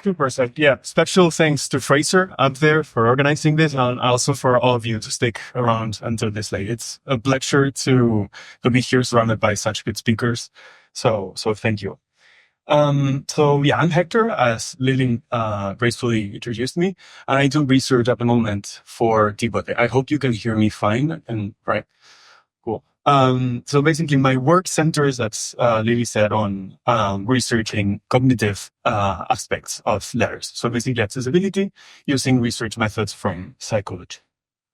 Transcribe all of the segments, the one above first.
2%. Yeah. Special thanks to Fraser up there for organizing this, and also for all of you to stick around until this late. It's a pleasure to be here surrounded by such good speakers. So thank you. So yeah, I'm Hector, as Lily gracefully introduced me, and I do research at the moment for Typotheque. I hope you can hear me fine and right. Cool. So basically my work centers, as Lily said, on researching cognitive aspects of letters. So basically accessibility using research methods from psychology.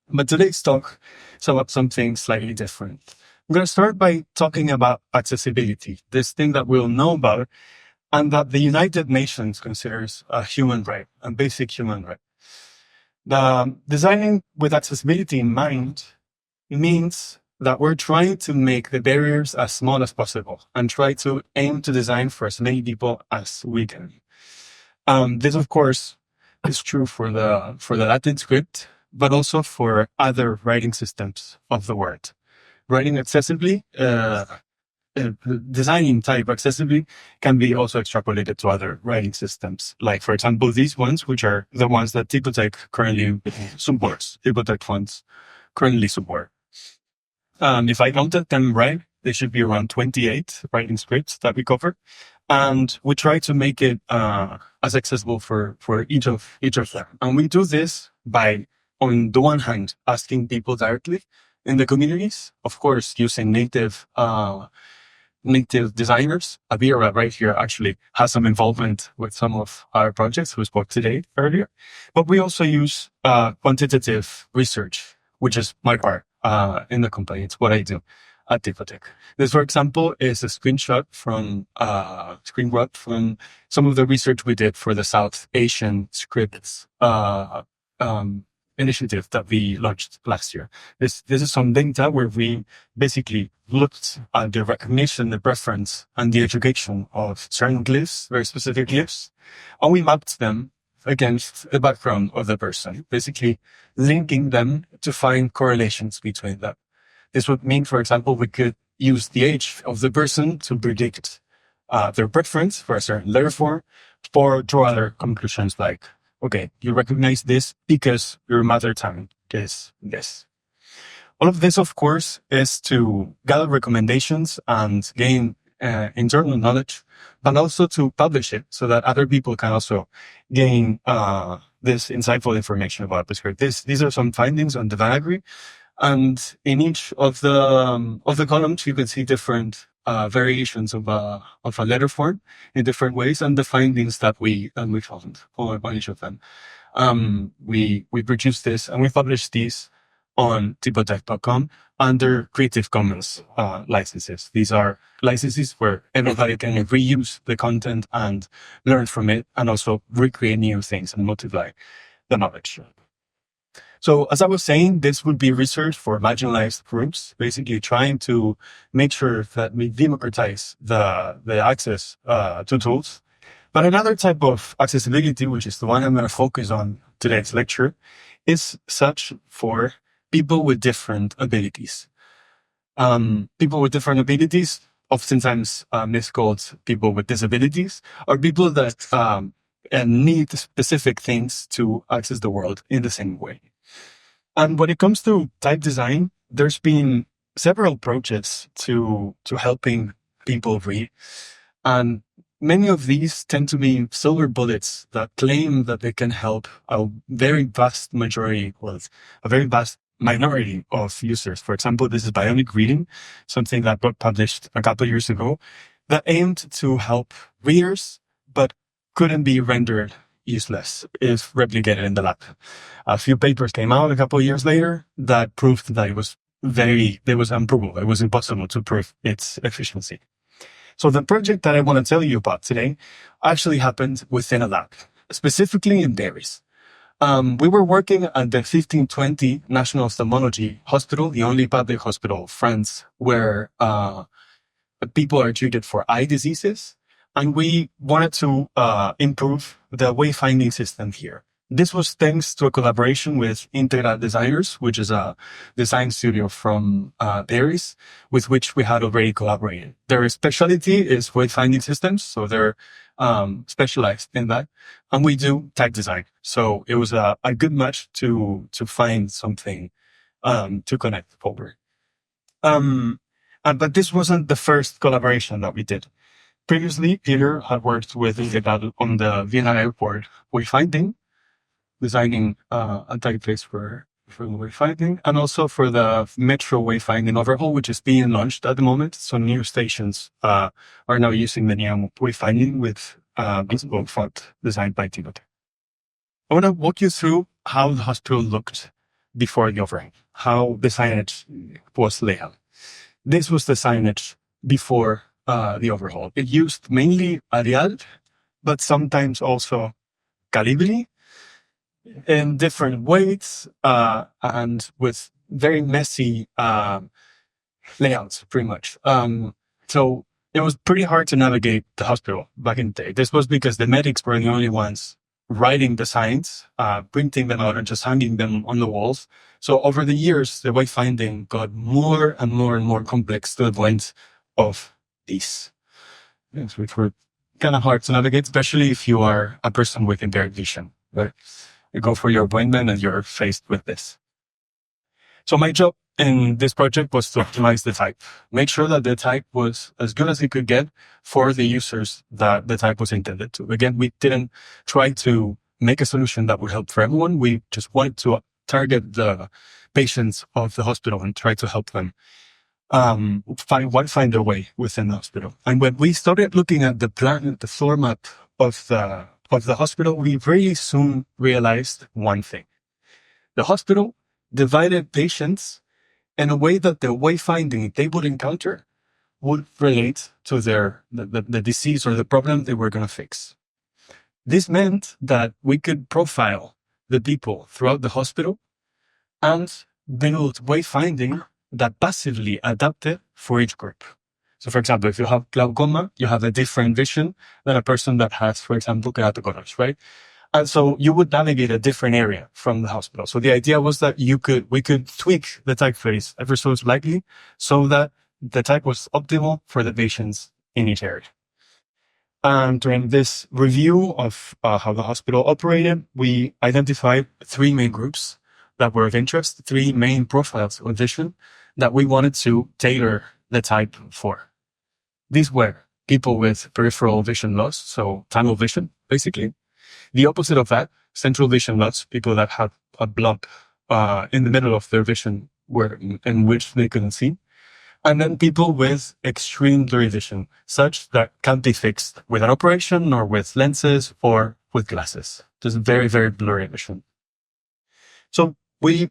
But today's talk is about something slightly different. I'm going to start by talking about accessibility, this thing that we'll know about and that the United Nations considers a human right, a basic human right. The designing with accessibility in mind means that we're trying to make the barriers as small as possible and try to aim to design for as many people as we can. This, of course, is true for the Latin script, but also for other writing systems of the word. Writing accessibly, designing type accessibly can be also extrapolated to other writing systems. Like, for example, these ones, which are the ones that Typotheque currently supports. Typotheque fonts currently support. If I counted them right, they should be around 28 writing scripts that we cover. And we try to make it as accessible for each of them. And we do this by, on the one hand, asking people directly in the communities, of course, using native designers. Abira right here actually has some involvement with some of our projects who spoke today earlier. But we also use quantitative research, which is my part in the company. It's what I do at Typotheque. This, for example, is a screenshot from some of the research we did for the South Asian scripts initiative that we launched last year. This is some data where we basically looked at the recognition, the preference, and the education of certain glyphs, very specific glyphs, and we mapped them against the background of the person, basically linking them to find correlations between them. This would mean, for example, we could use the age of the person to predict their preference for a certain letter form, or draw other conclusions like, okay, you recognize this because your mother tongue is this. All of this, of course, is to gather recommendations and gain internal knowledge, but also to publish it so that other people can also gain this insightful information about the script. These are some findings on the diagram, and in each of the columns you can see different variations of a letter form in different ways, and the findings that we found on each of them. We produced this and we published these on typotheque.com under Creative Commons licenses. These are licenses where everybody can reuse the content and learn from it, and also recreate new things and multiply the knowledge. So as I was saying, this would be research for marginalized groups, basically trying to make sure that we democratize the access to tools. But another type of accessibility, which is the one I'm going to focus on today's lecture, is such for people with different abilities. People with different abilities, oftentimes miscalled people with disabilities, are people that need specific things to access the world in the same way. And when it comes to type design, there's been several approaches to helping people read. And many of these tend to be silver bullets that claim that they can help a very vast majority, well, a very vast minority of users. For example, this is Bionic Reading, something that got published a couple of years ago, that aimed to help readers, but couldn't be rendered useless if replicated in the lab. A few papers came out a couple of years later that proved that it was unprovable. It was impossible to prove its efficiency. So the project that I want to tell you about today actually happened within a lab, specifically in Paris. We were working at the 1520 National Ophthalmology Hospital, the only public hospital of France where people are treated for eye diseases. And we wanted to improve the wayfinding system here. This was thanks to a collaboration with Integral Designers, which is a design studio from Paris, with which we had already collaborated. Their specialty is wayfinding systems, so they're specialized in that, and we do tag design. So it was a good match to find something to connect over. But this wasn't the first collaboration that we did. Previously, Peter had worked with Integral on the Vienna airport wayfinding, designing a typeface for the wayfinding, and also for the metro wayfinding overhaul, which is being launched at the moment. So new stations are now using the new wayfinding with bespoke font designed by Typotheque. I want to walk you through how the hospital looked before the overhaul, how the signage was laid out. This was the signage before the overhaul. It used mainly Arial, but sometimes also Calibri, in different weights, and with very messy layouts, pretty much. So it was pretty hard to navigate the hospital back in the day. This was because the medics were the only ones writing the signs, printing them out, and just hanging them on the walls. So over the years, the wayfinding got more and more and more complex to the point of these, which were kind of hard to navigate, especially if you are a person with impaired vision. Right? You go for your appointment and you're faced with this. So my job in this project was to optimize the type, make sure that the type was as good as it could get for the users that the type was intended to. Again, we didn't try to make a solution that would help for everyone. We just wanted to target the patients of the hospital and try to help them find their way within the hospital. And when we started looking at the plan, the floor map of the hospital, we very soon realized one thing. The hospital divided patients in a way that the wayfinding they would encounter would relate to the disease or the problem they were going to fix. This meant that we could profile the people throughout the hospital and build wayfinding that passively adapted for each group. So, for example, if you have glaucoma, you have a different vision than a person that has, for example, keratoconus, right? And so you would navigate a different area from the hospital. So the idea was that we could tweak the typeface ever so slightly so that the type was optimal for the patients in each area. And during this review of how the hospital operated, we identified three main groups that were of interest, three main profiles of vision that we wanted to tailor the type for. These were people with peripheral vision loss, so tunnel vision, basically. The opposite of that, central vision loss, people that had a blob in the middle of their vision in which they couldn't see. And then people with extreme blurry vision, such that can't be fixed with an operation or with lenses or with glasses. Just very, very blurry vision. So we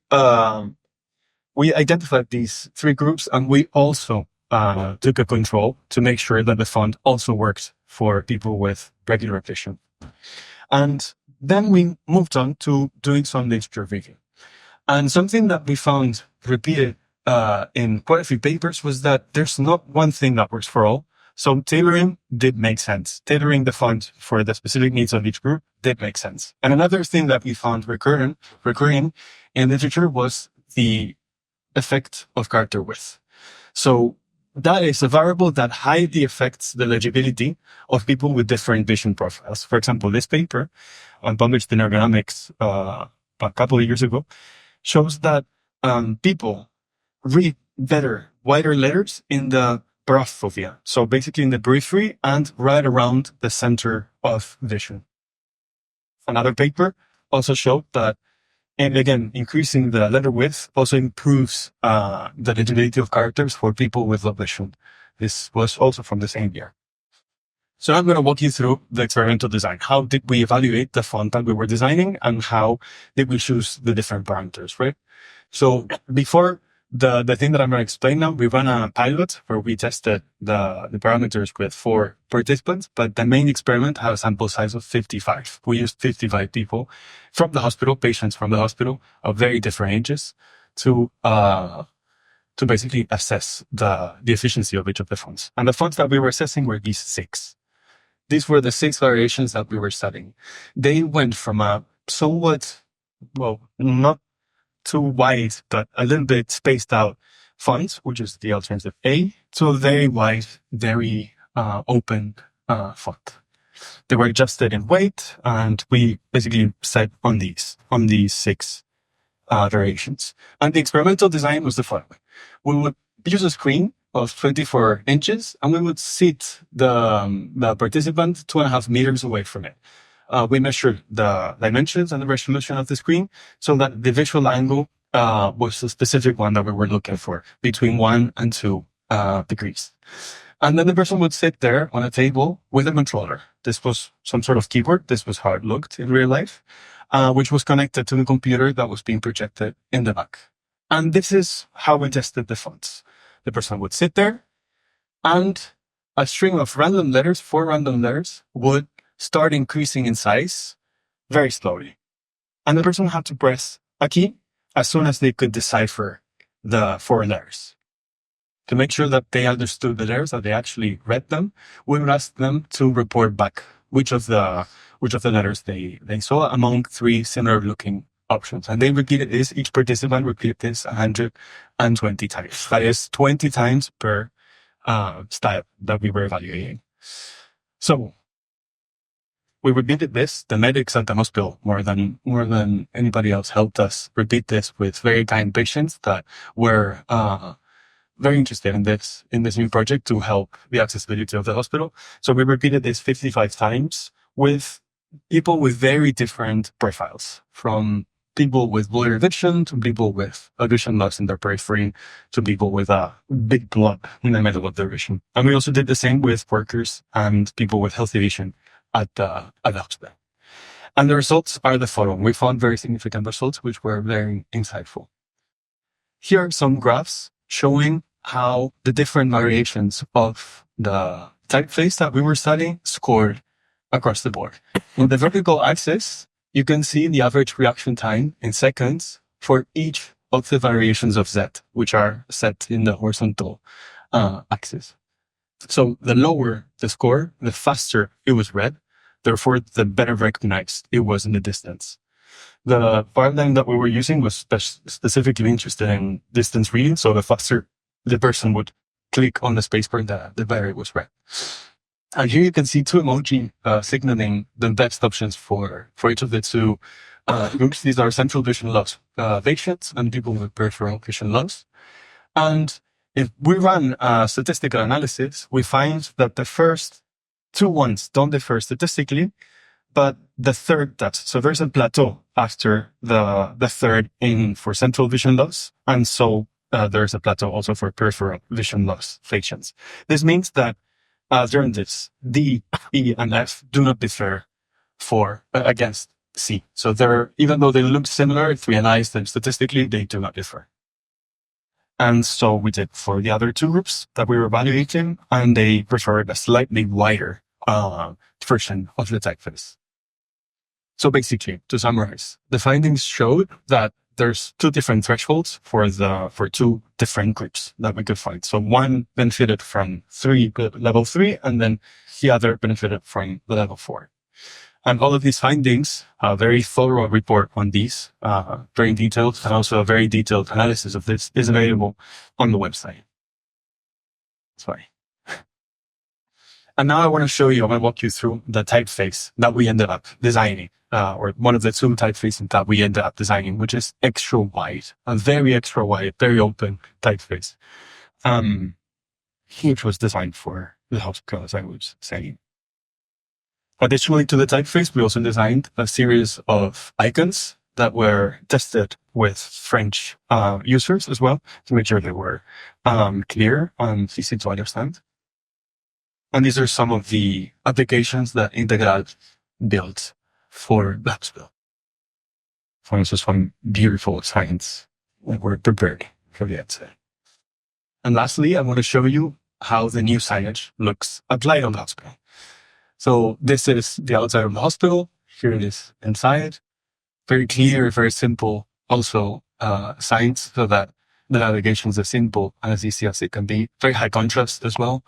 identified these three groups, and we also took a control to make sure that the font also works for people with regular vision. And then we moved on to doing some literature review. And something that we found repeated in quite a few papers was that there's not one thing that works for all. So tailoring did make sense. Tailoring the font for the specific needs of each group did make sense. And another thing that we found recurring in literature was the effect of character width. So that is a variable that highly affects the legibility of people with different vision profiles. For example, this paper, published in Ergonomics a couple of years ago, shows that people read better wider letters in the paraphobia. So basically in the periphery and right around the center of vision. Another paper also showed that, and again, increasing the letter width also improves the legibility of characters for people with low vision. This was also from the same year. So I'm going to walk you through the experimental design. How did we evaluate the font that we were designing, and how did we choose the different parameters, right? So before the thing that I'm going to explain now, we ran a pilot where we tested the parameters with 4 participants, but the main experiment had a sample size of 55. We used 55 people from the hospital, patients from the hospital of very different ages to basically assess the efficiency of each of the fonts. And the fonts that we were assessing were these 6. These were the 6 variations that we were studying. They went from a somewhat, well, not too wide, but a little bit spaced out fonts, which is the alternative A, to a very wide, very open font. They were adjusted in weight, and we basically set on these 6 variations. And the experimental design was the following. We would use a screen of 24 inches, and we would sit the participant 2.5 meters away from it. We measured the dimensions and the resolution of the screen so that the visual angle was a specific one that we were looking for, between 1 and 2 degrees. And then the person would sit there on a table with a controller. This was some sort of keyboard. This was how it looked in real life, which was connected to the computer that was being projected in the back. And this is how we tested the fonts. The person would sit there, and a string of random letters, 4 random letters, would start increasing in size very slowly. And the person had to press a key as soon as they could decipher the 4 letters. To make sure that they understood the letters, that they actually read them, we would ask them to report back which of the letters they saw among 3 similar looking options. And they repeated this, each participant repeated this 120 times. That is 20 times per style that we were evaluating. So we repeated this. The medics at the hospital, more than anybody else, helped us repeat this with very kind patients that were very interested in this new project to help the accessibility of the hospital. So we repeated this 55 times with people with very different profiles, from people with blurry vision to people with a vision loss in their periphery to people with a big blob in the middle of their vision. And we also did the same with workers and people with healthy vision at the hospital. And the results are the following. We found very significant results, which were very insightful. Here are some graphs showing how the different variations of the typeface that we were studying scored across the board. On the vertical axis, you can see the average reaction time in seconds for each of the variations of Z, which are set in the horizontal axis. So the lower the score, the faster it was read. Therefore, the better recognized it was in the distance. The paradigm that we were using was specifically interested in distance reading. So the faster the person would click on the spacebar, the better it was read. And here you can see 2 emoji signaling the best options for each of the 2 groups. These are central vision loss patients and people with peripheral vision loss. And if we run a statistical analysis, we find that the first 2 ones don't differ statistically, but the third does. So there's a plateau after the third in for central vision loss. And so there's a plateau also for peripheral vision loss patients. This means that during this, D, E, and F do not differ against C. So even though they look similar, if we analyze them statistically, they do not differ. And so we did for the other 2 groups that we were evaluating, and they preferred a slightly wider version of the typeface. So basically, to summarize, the findings showed that there's 2 different thresholds for 2 different groups that we could find. So one benefited from level 3, and then the other benefited from the level 4. And all of these findings, a very thorough report on these, very detailed, and also a very detailed analysis of this is available on the website. Sorry. And now I want to walk you through the typeface that we ended up designing, or one of the 2 typefaces that we ended up designing, which is extra wide, a very extra wide, very open typeface, which was designed for the hospital, as I was saying. Additionally to the typeface, we also designed a series of icons that were tested with French users as well, to make sure they were clear and easy to understand. And these are some of the applications that Integral built for the hospital. For instance, some beautiful signs that were prepared for the outside. And lastly, I want to show you how the new signage looks applied on the hospital. So this is the outside of the hospital. Here it is inside. Very clear, very simple. Also, signs so that the navigation is as simple and as easy as it can be. Very high contrast as well.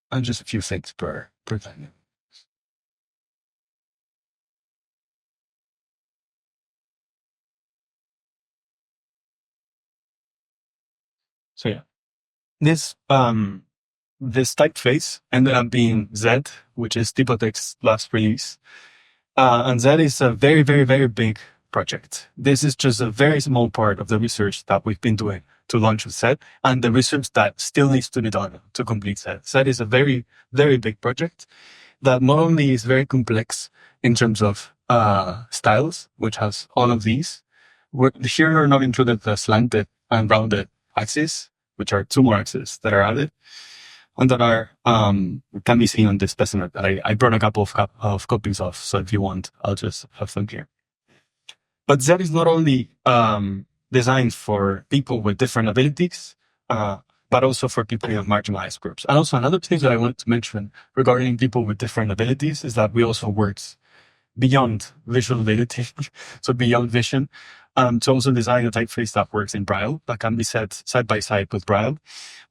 And just a few things per time. So yeah, this this typeface ended up being Z, which is Typotheque's last release. And that is a very, very, very big project. This is just a very small part of the research that we've been doing to launch with Z, and the research that still needs to be done to complete Z. Z is a very, very big project that not only is very complex in terms of styles, which has all of these. Here are not included the slanted and rounded axes, which are two more axes that are added, and that are can be seen on this specimen that I brought a couple of copies of. So if you want, I'll just have them here. But Z is not only designed for people with different abilities, but also for people in marginalized groups. And also another thing that I wanted to mention regarding people with different abilities is that we also worked beyond visual ability, so beyond vision, to also design a typeface that works in Braille, that can be set side by side with Braille.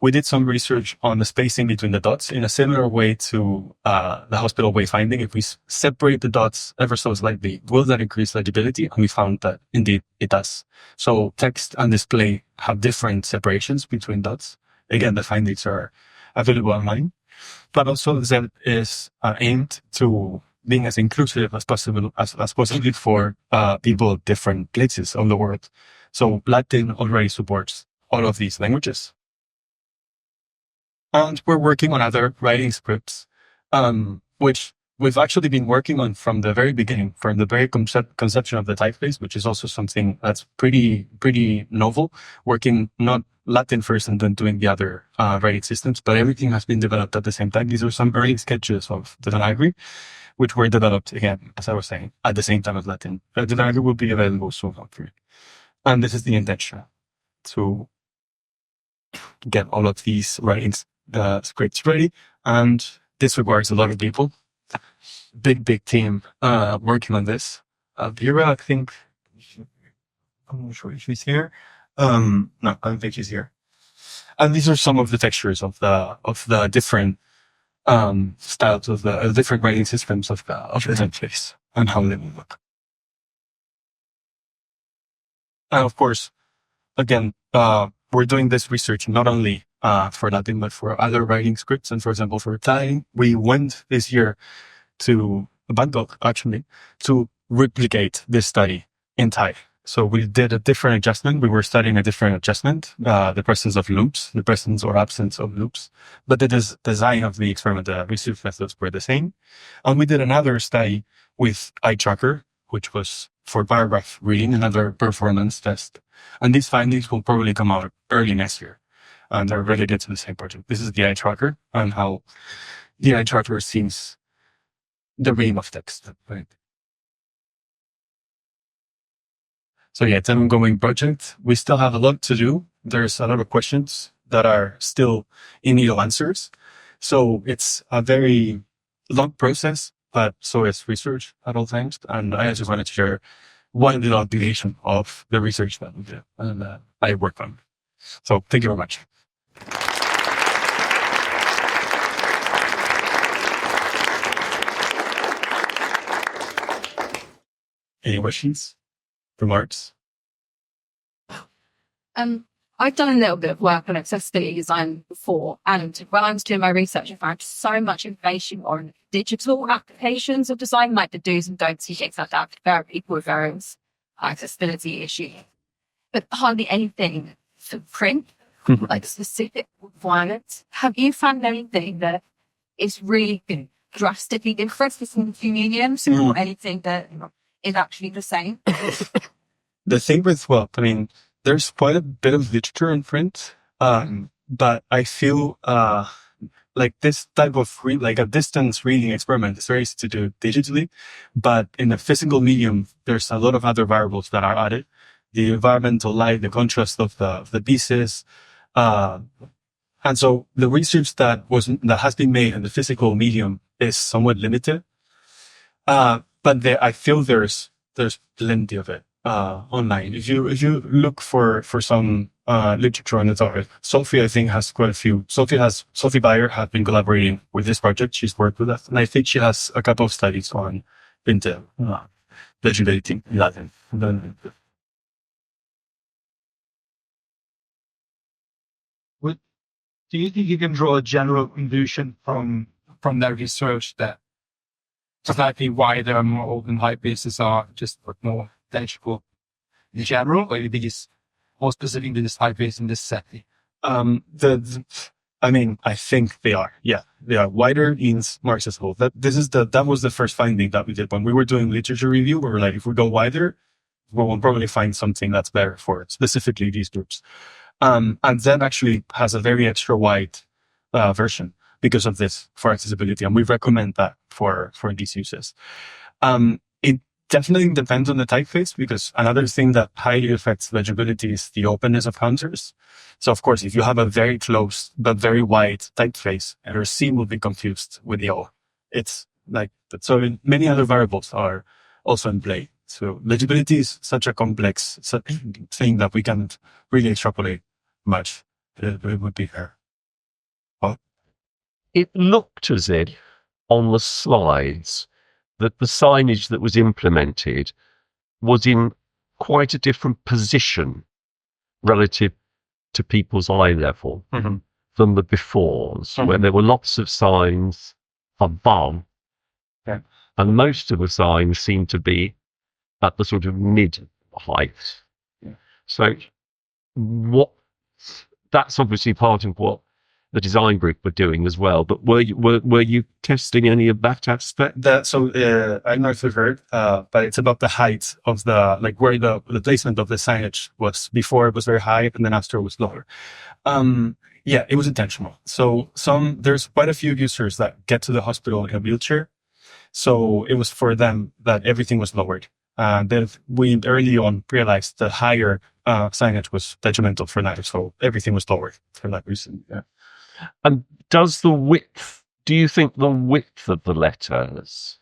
We did some research on the spacing between the dots in a similar way to the hospital wayfinding. If we separate the dots ever so slightly, will that increase legibility? And we found that indeed it does. So text and display have different separations between dots. Again, the findings are available online, but also Z is aimed to being as inclusive as possible for people of different places of the world. So Latin already supports all of these languages. And we're working on other writing scripts, which we've actually been working on from the very beginning, from the very conception of the typeface, which is also something that's pretty novel, working not Latin first and then doing the other writing systems, but everything has been developed at the same time. These are some early sketches of the Denaggry, which were developed, again, as I was saying, at the same time as Latin. The Denaggry will be available soon, hopefully. And this is the intention, to get all of these writings, scripts ready. And this requires a lot of people. Big team working on this. Vera, I think, I'm not sure if she's here. No, I don't think she's here. And these are some of the textures of the different styles of the different writing systems of the typeface and how they will look. And of course, again, we're doing this research not only for Latin, but for other writing scripts. And for example, for Thai, we went this year to Bangkok, actually, to replicate this study in Thai. So we did a different adjustment. We were studying a different adjustment, the presence of loops, the presence or absence of loops. But the design of the experiment, the research methods were the same. And we did another study with eye tracker, which was for paragraph reading, another performance test. And these findings will probably come out early next year. And they're related to the same project. This is the eye tracker and how the eye tracker sees the reading of text, right? So yeah, it's an ongoing project. We still have a lot to do. There's a lot of questions that are still in need of answers. So it's a very long process, but so is research at all times. And I just wanted to share one little obligation of the research that we do and I work on. So thank you very much. Any questions? Remarks? I've done a little bit of work on accessibility design before, and when I was doing my research, I found so much information on digital applications of design, like the do's and don'ts and things like that for people with various accessibility issues, but hardly anything for print, like specific requirements. Have you found anything that is really drastically different between the two mediums, or anything that is actually the same? The thing with, well, I mean, there's quite a bit of literature in print, but I feel like this type of like a distance reading experiment is very easy to do digitally, but in a physical medium, there's a lot of other variables that are added. The environmental light, the contrast of the pieces, and so the research that has been made in the physical medium is somewhat limited. But I feel there's plenty of it online. If you look for some literature on the topic, Sophie, I think, has quite a few. Sophie Bayer has been collaborating with this project. She's worked with us, and I think she has a couple of studies on print legibility in Latin. Do you think you can draw a general conclusion from that research that slightly wider, more open typefaces are just more legible in general, or do you think it's more specific to this typeface in this setting? I think they are. Yeah, they are. Wider means more accessible. That was the first finding that we did when we were doing literature review. We were like, if we go wider, we'll probably find something that's better for specifically these groups. And Zen actually has a very extra wide version because of this for accessibility, and we recommend that for these uses. It definitely depends on the typeface, because another thing that highly affects legibility is the openness of counters. So of course, if you have a very close but very wide typeface, your C will be confused with the O. It's like that. So many other variables are also in play. So legibility is such a complex thing that we can't really extrapolate much. It would be fair. Oh. It looked as if on the slides that the signage that was implemented was in quite a different position relative to people's eye level than the befores, where there were lots of signs above, and most of the signs seemed to be at the sort of mid height. So that's obviously part of what the design group were doing as well. But were you testing any of that aspect? I don't know if you've heard, but it's about the height of where the placement of the signage was. Before it was very high, and then after it was lower. Yeah, it was intentional. So there's quite a few users that get to the hospital in a wheelchair. So it was for them that everything was lowered. Then we early on realized the higher signage was detrimental for that. So everything was lowered for that reason. Yeah. And do you think the width of the letters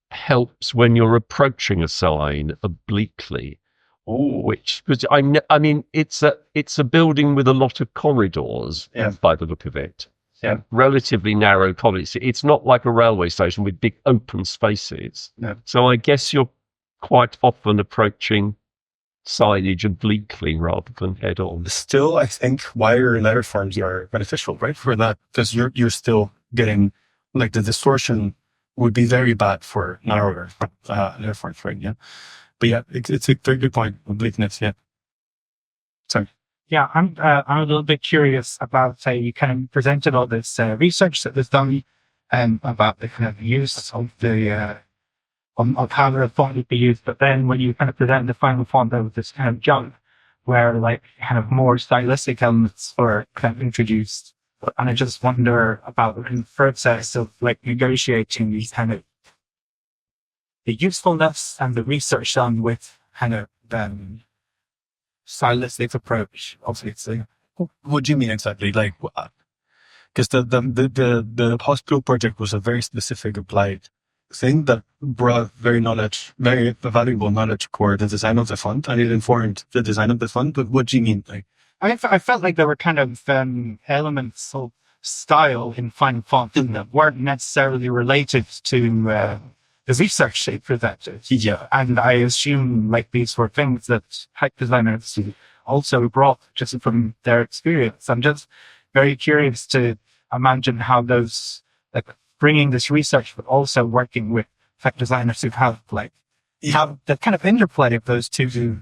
helps when you're approaching a sign obliquely? Because I mean, it's a building with a lot of corridors by the look of it. Yeah. Relatively narrow corridors. It's not like a railway station with big open spaces. No. So I guess you're quite often approaching signage obliquely rather than head on. Still, I think wider letter forms are beneficial, right? For that, because you're still getting, like, the distortion would be very bad for narrower letter forms, right? Yeah. But yeah, it's a very good point. Obliqueness, yeah. Sorry. Yeah, I'm a little bit curious about, say, you kind of presented all this research that was done about the kind of use of the of how the font would be used, but then when you kind of present the final font, there was this kind of jump where, like, kind of more stylistic elements were kind of introduced. And I just wonder about the process of, like, negotiating these kind of the usefulness and the research done with kind of stylistic approach, obviously. What do you mean exactly? Like, because the hospital project was a very specific applied thing that brought very valuable knowledge for the design of the font, and it informed the design of the font. But what do you mean? Like, I felt like there were kind of elements of style in fine font that weren't necessarily related to the research they presented. Yeah. And I assume, like, these were things that type designers also brought just from their experience. I'm just very curious to imagine how those, like, bringing this research, but also working with tech designers who have, like, have the kind of interplay of those two.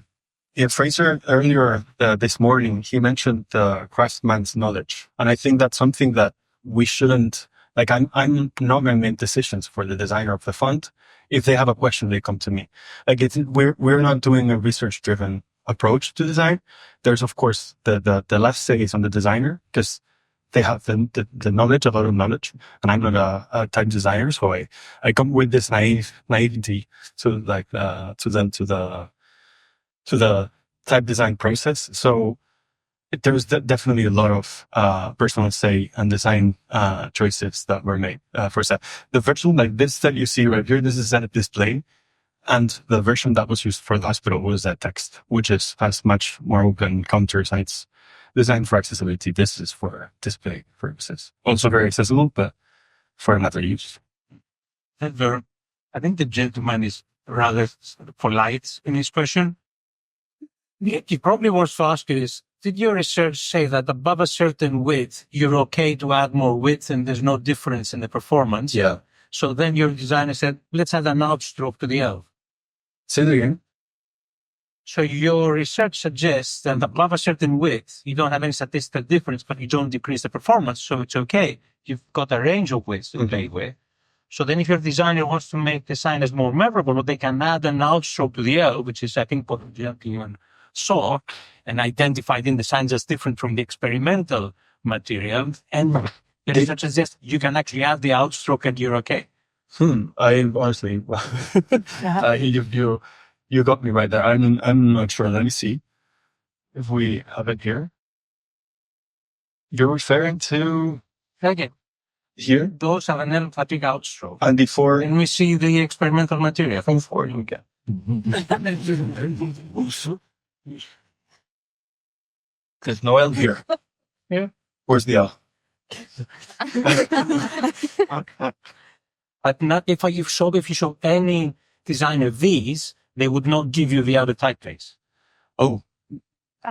Yeah, Fraser earlier this morning, he mentioned the craftsman's knowledge. And I think that's something that we shouldn't, like, I'm not going to make decisions for the designer of the font. If they have a question, they come to me. Like, we're not doing a research driven approach to design. There's, of course, the last say is on the designer, because they have the knowledge, a lot of knowledge, and I'm not a type designer. So I come with this naivety to, like, to the type design process. So there's definitely a lot of personal say and design choices that were made for that. The version like this that you see right here, this is a display, and the version that was used for the hospital was that text, which has much more open counters, and it's designed for accessibility. This is for display purposes. Also very accessible, but for another use. I think the gentleman is rather polite in his question. He probably wants to ask is, did your research say that above a certain width, you're okay to add more width and there's no difference in the performance? Yeah. So then your designer said, let's add an outstroke to the L. Say it again. So your research suggests that above a certain width, you don't have any statistical difference, but you don't decrease the performance. So it's okay. You've got a range of widths to play with. So then if your designer wants to make the sinus more memorable, they can add an outstroke to the L, which is, I think, what the gentleman saw and identified in the sinus as different from the experimental material. And the research suggests you can actually add the outstroke and you're okay. I honestly, you got me right there. I'm not sure. Let me see if we have it here. You're referring to Again, here those have an L fatigue outstroke. and before. And we see the experimental material. Before you get. There's no L here. Yeah. Where's the L? But not if you show any designer these, they would not give you the other typeface. Oh,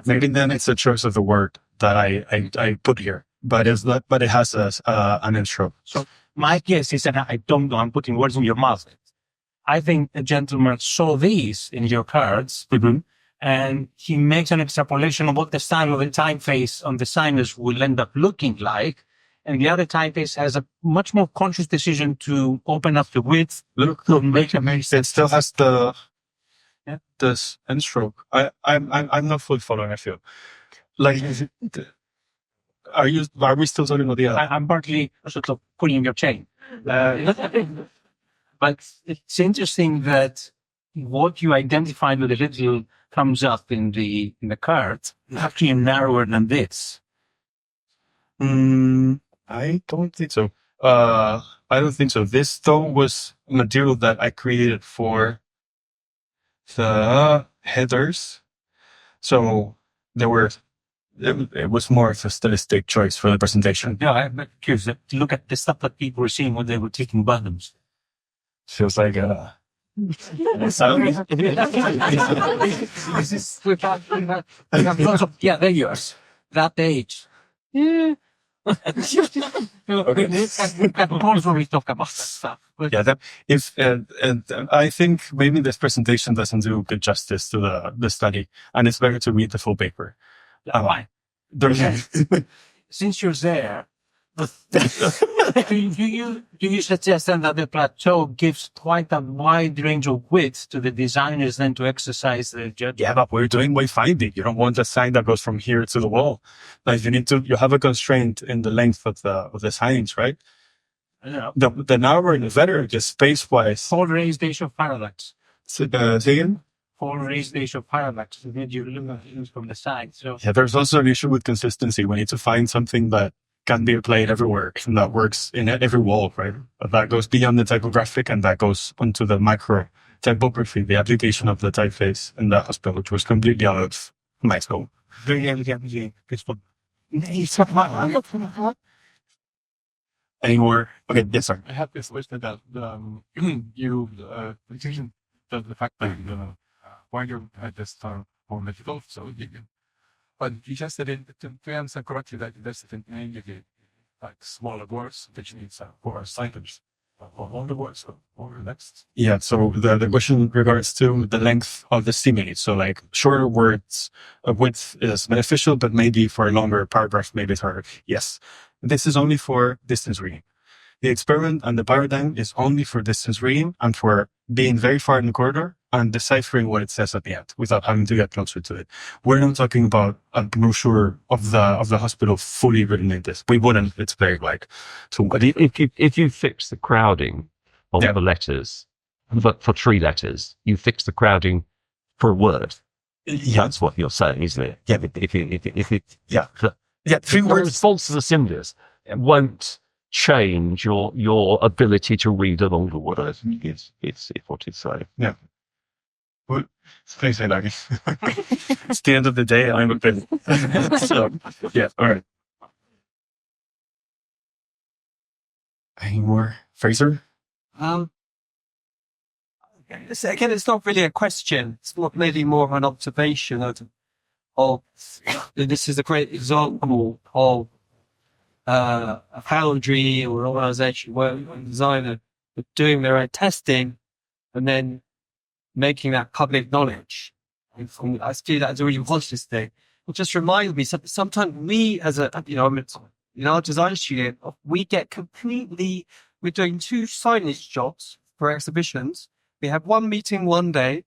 maybe then it's a choice of the word that I put here, but it's not. But it has an intro. So my guess is, and I don't know, I'm putting words in your mouth. I think the gentleman saw these in your cards, and he makes an extrapolation of what the style of the typeface on the sinus will end up looking like. And the other typeface has a much more conscious decision to open up the width. Look, to make a very it still has this end stroke. I'm not fully following. I feel like are we still talking about the L? I'm partly sort of pulling your chain. But it's interesting that what you identified with the little thumbs up in the card is actually narrower than this. I don't think so. I don't think so. This though was material that I created for the headers. So it was more of a stylistic choice for the presentation. Yeah, I'm curious. Look at the stuff that people were seeing when they were clicking buttons. Feels like This is, we have lots of, yeah, there you are. That age. Yeah. When we talk about that stuff. But yeah, and I think maybe this presentation doesn't do good justice to the study, and it's better to read the full paper. Fine. Since you're there, do you suggest then that the plateau gives quite a wide range of width to the designers then to exercise the judgment? Yeah, but we're doing wayfinding. You don't want a sign that goes from here to the wall. Like you have a constraint in the length of the signs, right? Yeah. The narrower the better, just space-wise. Full raised ratio of parallax. Say again? Full raised ratio of parallax. So then you look at it from the side. So Yeah, there's also an issue with consistency. We need to find something that can be applied everywhere and that works in every wall, right? That goes beyond the typographic and that goes onto the micro typography, the application of the typeface in the hospital, which was completely out of my scope. Any more? Okay, yes, sir. I have this question that you mentioned the fact that why you had this term for medical, so you can, but you just said it to answer correctly that there's a thing like smaller words, which means for signage, or longer words, or next. Yeah, so the question regards to the length of the stimuli. So like shorter words width is beneficial, but maybe for a longer paragraph, maybe it's harder. Yes, this is only for distance reading. The experiment and the paradigm is only for distance reading and for being very far in the corridor and deciphering what it says at the end without having to get closer to it. We're not talking about a brochure of the hospital fully written in this. We wouldn't. It's very like. So, But if you fix the crowding of the letters, but for 3 letters, you fix the crowding for a word. yeah, That's what you're saying, isn't it? Yeah. Yeah. yeah, 3 The words. response to the symbols won't change your ability to read a longer word. It's what it's saying. Please say that. It's the end of the day. I'm a bit. So, yeah. All right. Any more, Fraser? Again, it's not really a question. It's maybe more of an observation of of, this is a great example of a foundry or an organization where a designer are doing their own testing and then making that public knowledge. And I see that as a really positive thing. It just reminds me, sometimes we as in our design studio, we get we're doing 2 signage jobs for exhibitions. We have one meeting one day.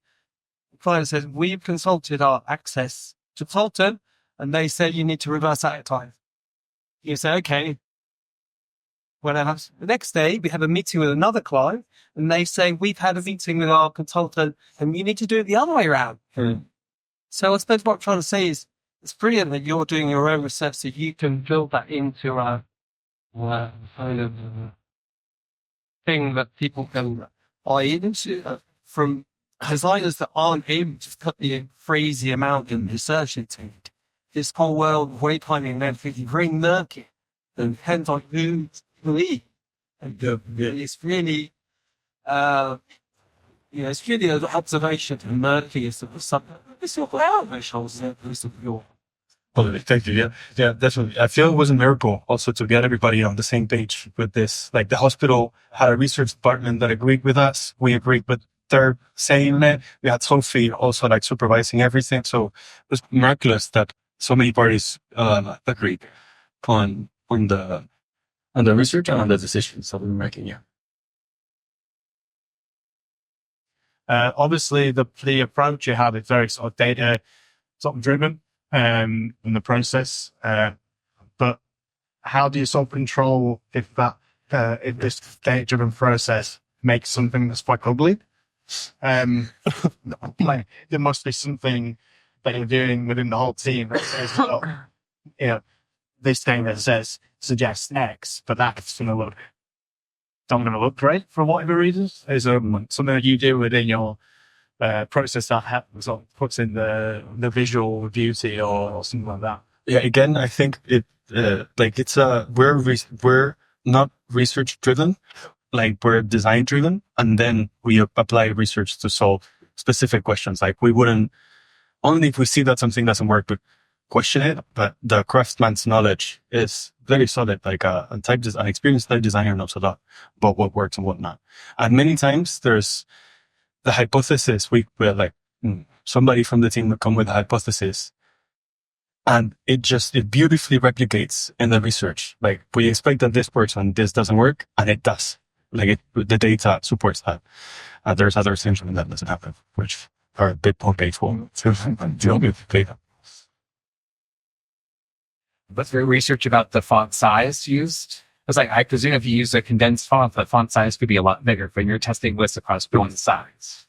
The client says, we've consulted our access consultant, and they say you need to reverse advertise. You say, okay. Whatever. The next day, we have a meeting with another client, and they say, we've had a meeting with our consultant, and you need to do it the other way around. So I suppose what I'm trying to say is, it's brilliant that you're doing your own research so you can build that into a kind of thing that people can buy into from designers that aren't able to put the crazy amount in research into it. This whole world of wayfinding and everything is very murky and depends on who you believe. And it's really, it's really an observation and murky is something. It's your Thank you. Yeah, definitely. I feel it was a miracle also to get everybody on the same page with this. Like the hospital had a research department that agreed with us. We agreed with their saying it. We had Sophie also like supervising everything. So it was miraculous that so many parties agreed on the research and on the decisions that we were making. Yeah. Obviously, the approach you have is very sort of data driven in the process. But how do you sort of control if this data driven process makes something that's quite ugly? Like there must be something that you're doing within the whole team that says, this thing that suggests X, but that's not going to look great for whatever reasons. Is something that you do within your process that sort of puts in the visual beauty or something like that? Yeah, again, I think we're not research driven, like we're design driven, and then we apply research to solve specific questions. Like we wouldn't, only if we see that something doesn't work, but question it. But the craftsman's knowledge is very solid. Like an experienced type designer knows a lot about what works and what not. And many times there's the hypothesis. We're like somebody from the team will come with a hypothesis, and it beautifully replicates in the research. Like we expect that this works and this doesn't work, and it does. Like the data supports that. There's other things when that doesn't happen, which are a bit more painful to deal with data. What's your research about the font size used? It's like, I presume if you use a condensed font, the font size could be a lot bigger, but you're testing lists across one size.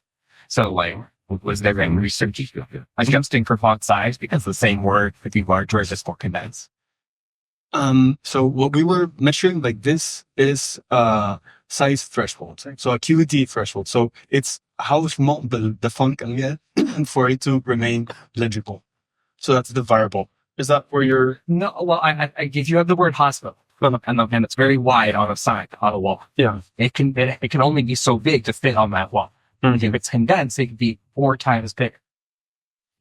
So like, was there any research adjusting for font size because the same word could be larger if it's more condensed? So what we were measuring, like this is size threshold. So acuity threshold. So it's how small the font can get for it to remain legible. So that's the variable. Is that where you're? No, well, if you have the word hospital and it's very wide on a sign, on a wall. Yeah. It can only be so big to fit on that wall. Mm-hmm. If it's condensed, it can be 4 times bigger.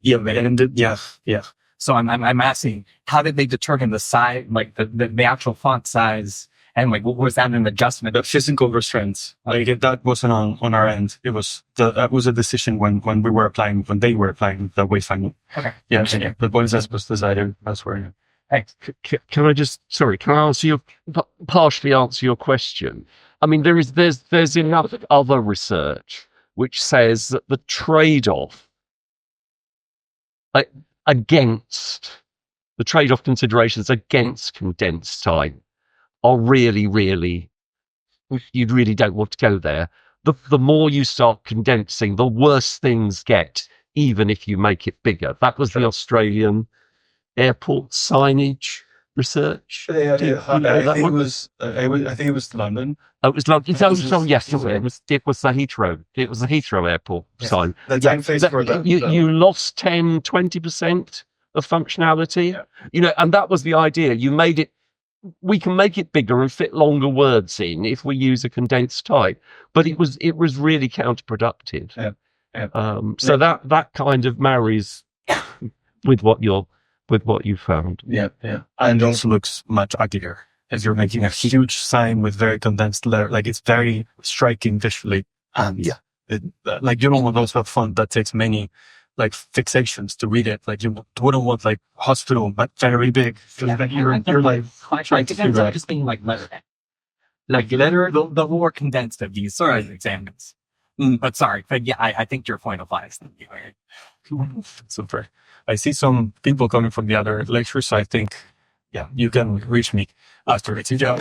Yeah. So I'm asking, how did they determine the size, like the actual font size, and like what was that an adjustment? The physical restraints, like that wasn't on our end. It was that was a decision when they were applying the wayfinding. Okay. Yeah. But once that was decided, that's where. Thanks. Can I partially answer your question? I mean, there's enough other research which says that the trade-off against the trade-off considerations against condensed time are really, really, you really don't want to go there. The more you start condensing, the worse things get, even if you make it bigger. That was the Australian airport signage research. I think it was London. Oh, it was London. Yes, it was the Heathrow. It was the Heathrow airport sign. You lost 10, 20% of functionality. Yeah. And that was the idea. We can make it bigger and fit longer words in if we use a condensed type, but it was really counterproductive. Yeah. So that kind of marries with what you found. Yeah, yeah. And it also looks much uglier if you're making a huge sign with very condensed letter. Like it's very striking visually. And like you don't want also a font that takes many like fixations to read it. Like you wouldn't want like hospital, but very big. You're like trying to do that. Just being like letter. Like letter, the more condensed of these sort of examples. But sorry, but yeah, I think your point applies. Super. I see some people coming from the other lectures, so I think, you can reach me after the teacher.